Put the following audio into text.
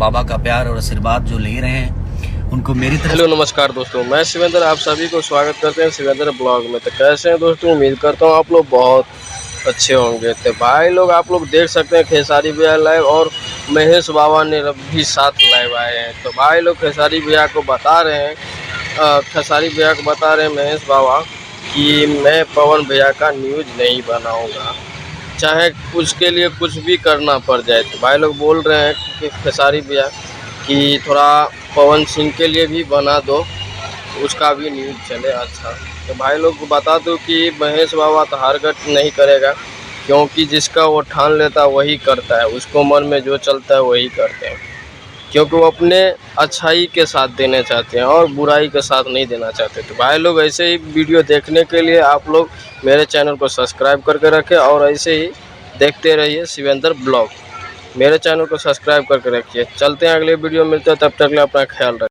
बाबा का प्यार और आशीर्वाद जो ले रहे हैं उनको मेरी तरफ। हेलो नमस्कार दोस्तों, मैं शिवेंद्र आप सभी को स्वागत करते हैं शिवेंद्र ब्लॉग में। तो कैसे हैं दोस्तों, उम्मीद करता हूँ आप लोग बहुत अच्छे होंगे। तो भाई लोग आप लोग देख सकते हैं खेसारी भैया लाइव और महेश बाबा ने भी साथ लाइव आए हैं। तो भाई लोग खेसारी भैया को बता रहे हैं महेश बाबा कि मैं पवन भैया का न्यूज़ नहीं बनाऊंगा, चाहे उसके लिए कुछ भी करना पड़ जाए। तो भाई लोग बोल रहे हैं कि खेसारी भैया कि थोड़ा पवन सिंह के लिए भी बना दो, उसका भी न्यूज़ चले। अच्छा तो भाई लोग को बता दूं कि महेश बाबा तो हारगट नहीं करेगा, क्योंकि जिसका वो ठान लेता है वही करता है, उसको मन में जो चलता है वही करते हैं, क्योंकि वो अपने अच्छाई के साथ देना चाहते हैं और बुराई के साथ नहीं देना चाहते। तो भाई लोग ऐसे ही वीडियो देखने के लिए आप लोग मेरे चैनल को सब्सक्राइब करके रखें और ऐसे ही देखते रहिए शिवेंद्र ब्लॉग। मेरे चैनल को सब्सक्राइब करके रखिए। चलते हैं अगले वीडियो मिलते हैं, तब तक के लिए अपना ख्याल रखें।